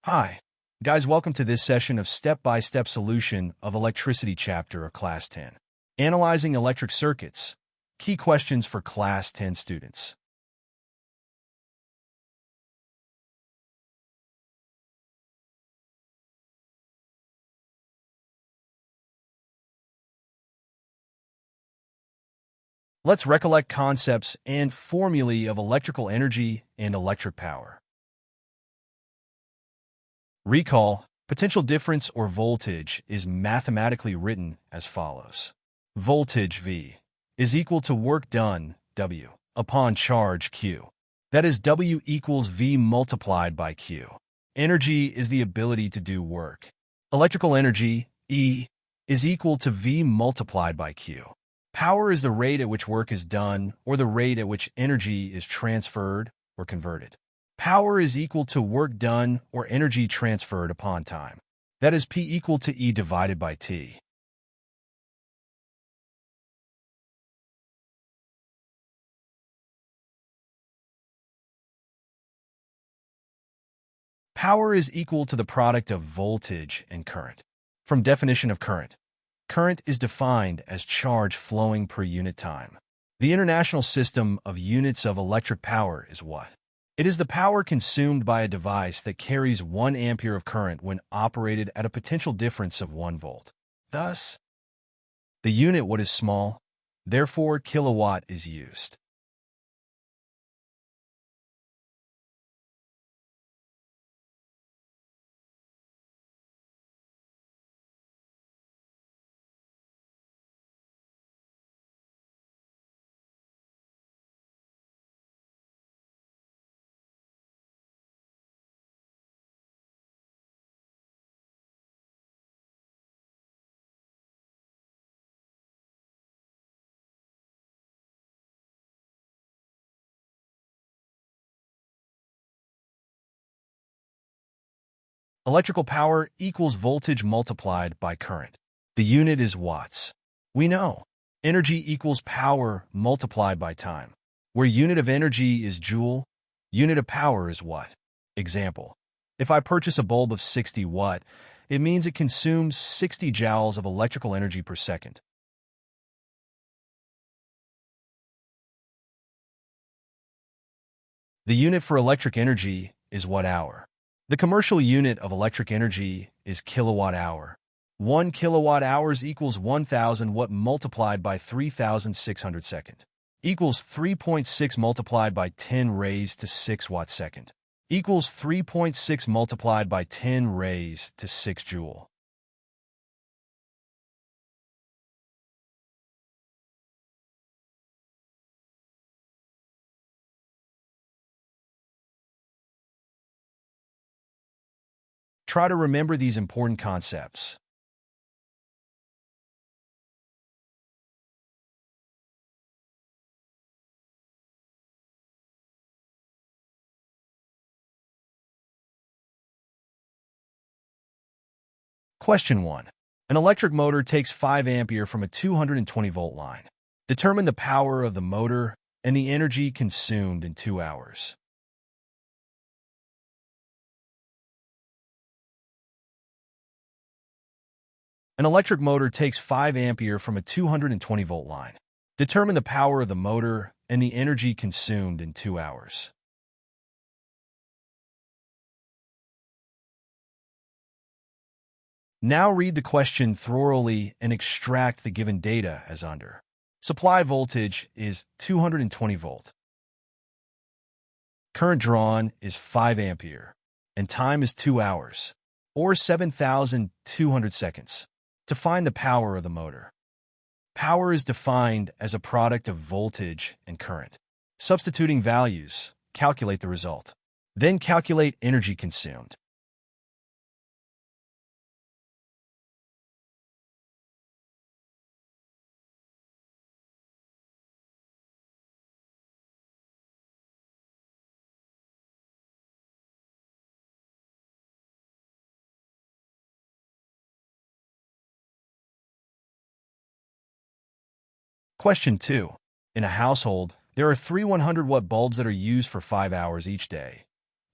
Hi, guys, welcome to this session of step-by-step solution of electricity chapter of Class 10. Analyzing electric circuits. Key questions for Class 10 students. Let's recollect concepts and formulae of electrical energy and electric power. Recall, potential difference or voltage is mathematically written as follows. Voltage V is equal to work done, W, upon charge Q. That is, W equals V multiplied by Q. Energy is the ability to do work. Electrical energy, E, is equal to V multiplied by Q. Power is the rate at which work is done or the rate at which energy is transferred or converted. Power is equal to work done or energy transferred upon time. That is P equal to E divided by T. Power is equal to the product of voltage and current. From definition of current, current is defined as charge flowing per unit time. The international system of units of electric power is Watt. It is the power consumed by a device that carries 1 ampere of current when operated at a potential difference of 1 volt. Thus, the unit Watt is small, therefore kilowatt is used. Electrical power equals voltage multiplied by current. The unit is watts. We know energy equals power multiplied by time. Where unit of energy is joule, unit of power is watt. Example: if I purchase a bulb of 60 watt, it means it consumes 60 joules of electrical energy per second. The unit for electric energy is watt-hour. The commercial unit of electric energy is kilowatt-hour. 1 kilowatt-hours equals 1,000 watt multiplied by 3,600 second. Equals 3.6 multiplied by 10 raised to 6 watt second. Equals 3.6 multiplied by 10 raised to 6 joule. Try to remember these important concepts. Question 1. An electric motor takes 5 ampere from a 220 volt line. Determine the power of the motor and the energy consumed in 2 hours. An electric motor takes 5 ampere from a 220 volt line. Determine the power of the motor and the energy consumed in 2 hours. Now read the question thoroughly and extract the given data as under. Supply voltage is 220 volt. Current drawn is 5 ampere, and time is 2 hours, or 7,200 seconds. To find the power of the motor. Power is defined as a product of voltage and current. Substituting values, calculate the result. Then calculate energy consumed. Question 2. In a household, there are 3 100 watt bulbs that are used for 5 hours each day.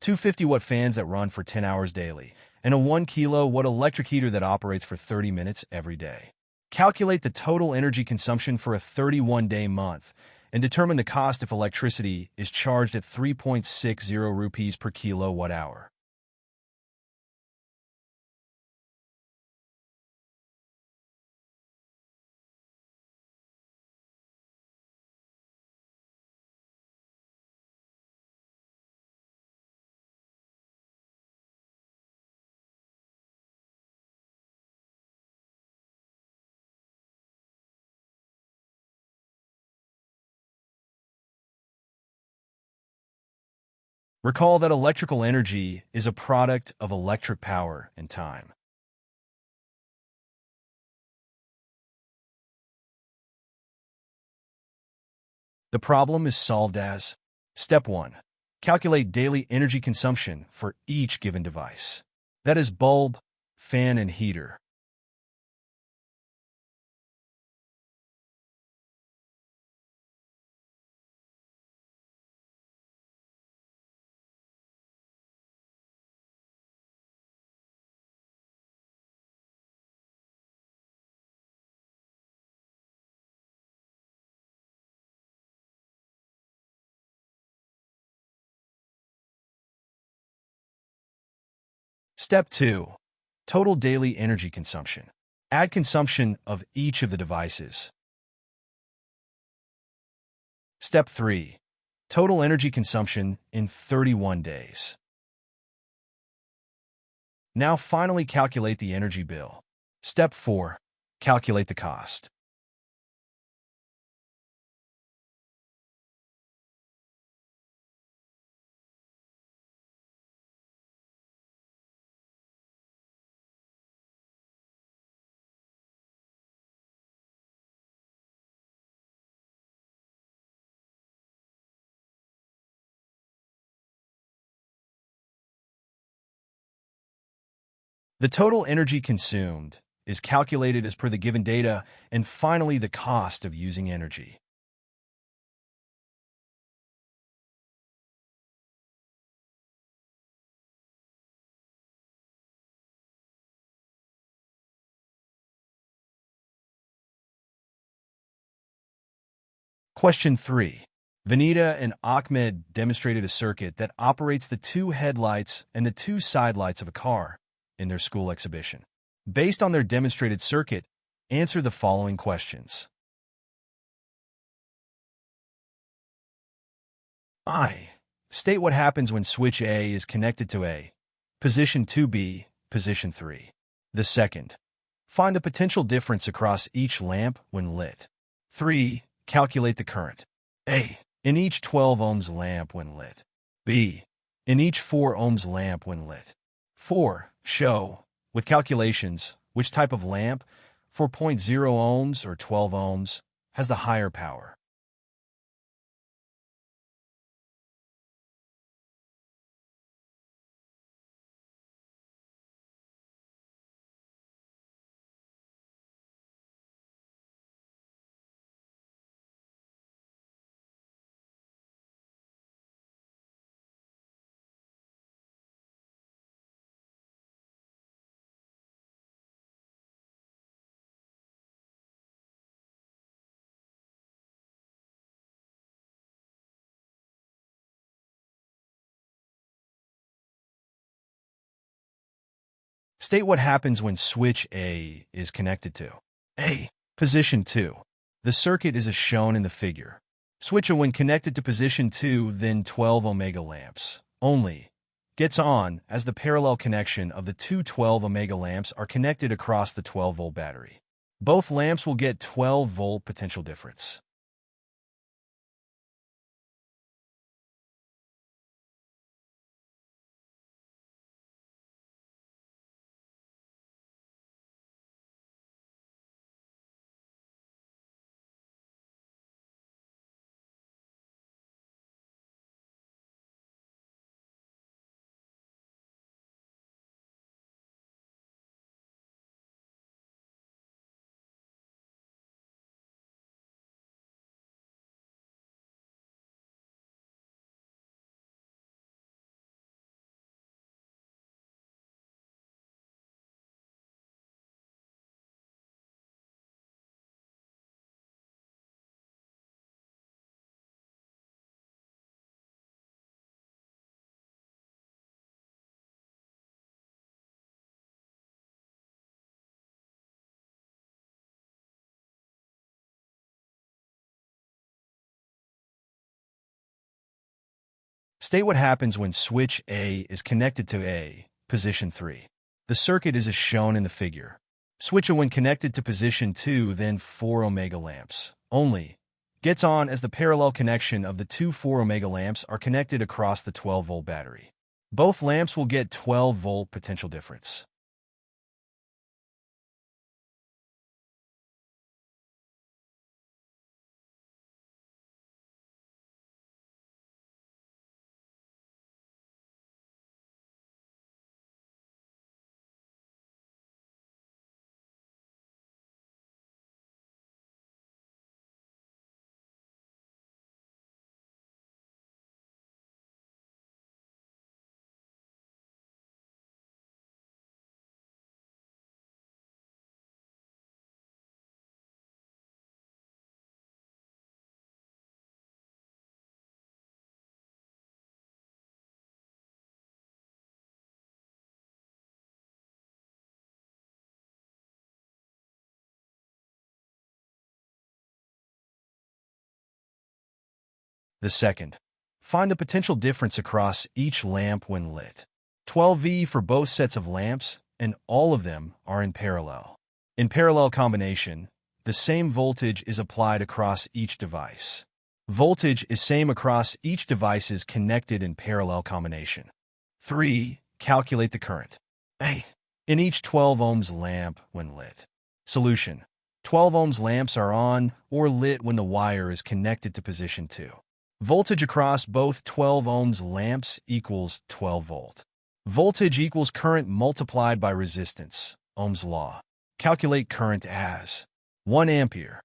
250-watt fans that run for 10 hours daily, and a 1 kilowatt electric heater that operates for 30 minutes every day. Calculate the total energy consumption for a 31-day month and determine the cost if electricity is charged at 3.60 rupees per kilowatt hour. Recall that electrical energy is a product of electric power and time. The problem is solved as Step 1. Calculate daily energy consumption for each given device. That is bulb, fan, and heater. Step 2. Total daily energy consumption. Add consumption of each of the devices. Step 3. Total energy consumption in 31 days. Now finally calculate the energy bill. Step 4. Calculate the cost. The total energy consumed is calculated as per the given data, and finally the cost of using energy. Question 3. Vanita and Ahmed demonstrated a circuit that operates the two headlights and the two side lights of a car in their school exhibition. Based on their demonstrated circuit, answer the following questions. I. State what happens when switch A is connected to A, position 2B, position 3. The second. Find the potential difference across each lamp when lit. 3. Calculate the current. A. In each 12 ohms lamp when lit. B. In each 4 ohms lamp when lit. 4. Show, with calculations, which type of lamp, 4.0 ohms or 12 ohms, has the higher power. State what happens when switch A is connected to A. Position 2. The circuit is as shown in the figure. Switch A when connected to position 2, then 12 omega lamps only gets on as the parallel connection of the two 12 omega lamps are connected across the 12-volt battery. Both lamps will get 12-volt potential difference. State what happens when switch A is connected to A, position 3. The circuit is as shown in the figure. Switch A when connected to position 2, then 4 omega lamps only gets on as the parallel connection of the two 4 omega lamps are connected across the 12-volt battery. Both lamps will get 12-volt potential difference. The second, find the potential difference across each lamp when lit. 12V for both sets of lamps, and all of them are in parallel. In parallel combination, the same voltage is applied across each device. Voltage is same across each devices connected in parallel combination. 3. Calculate the current. A. In each 12 ohms lamp when lit. Solution. 12 ohms lamps are on or lit when the wire is connected to position 2. Voltage across both 12 ohms lamps equals 12 volt. Voltage equals current multiplied by resistance, Ohm's law. Calculate current as 1 ampere.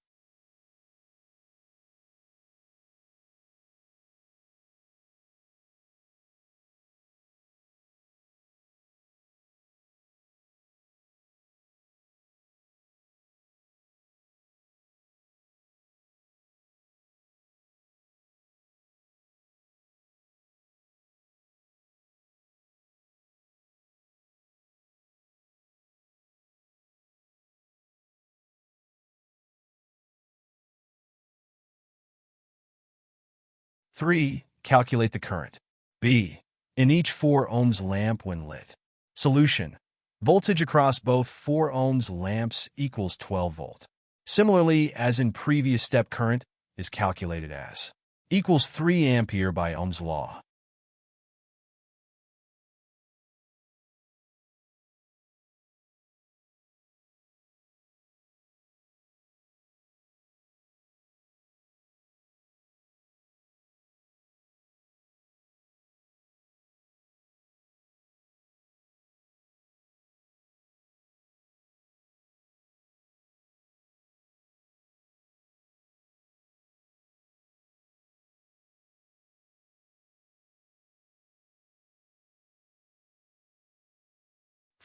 Three. Calculate the current. B. In each 4 ohms lamp when lit. Solution. Voltage across both 4 ohms lamps equals 12 volt. Similarly, as in previous step, current is calculated as equals 3 ampere by Ohm's law.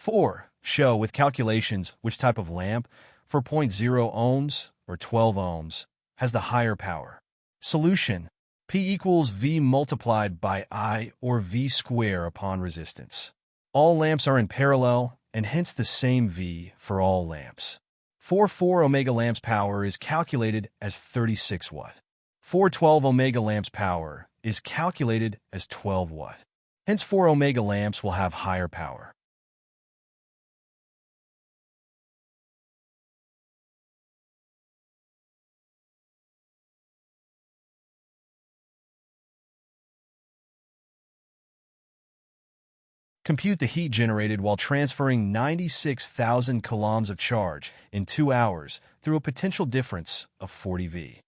Four. Show with calculations which type of lamp for 0.0 ohms or 12 ohms has the higher power. Solution. P equals V multiplied by I or V square upon resistance. All lamps are in parallel and hence the same V for all lamps. 4 omega lamps power is calculated as 36 watt. 12 omega lamps power is calculated as 12 watt. Hence 4 omega lamps will have higher power. Compute the heat generated while transferring 96,000 coulombs of charge in 2 hours through a potential difference of 40 V.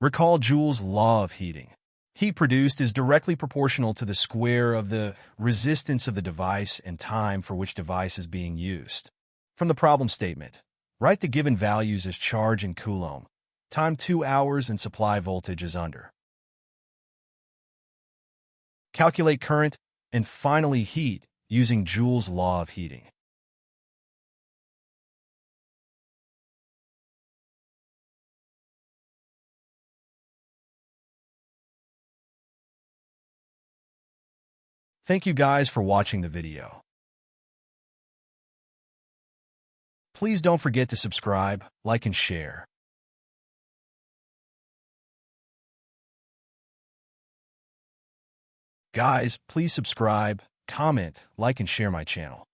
Recall Joule's law of heating. Heat produced is directly proportional to the square of the resistance of the device and time for which device is being used. From the problem statement, write the given values as charge in coulomb, time 2 hours, and supply voltage as under. Calculate current, and finally heat using Joule's law of heating. Thank you guys for watching the video. Please don't forget to subscribe, like, and share. Guys, please subscribe, comment, like, and share my channel.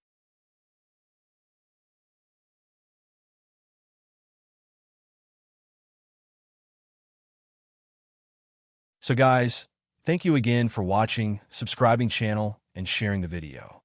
So guys, thank you again for watching, subscribing channel, and sharing the video.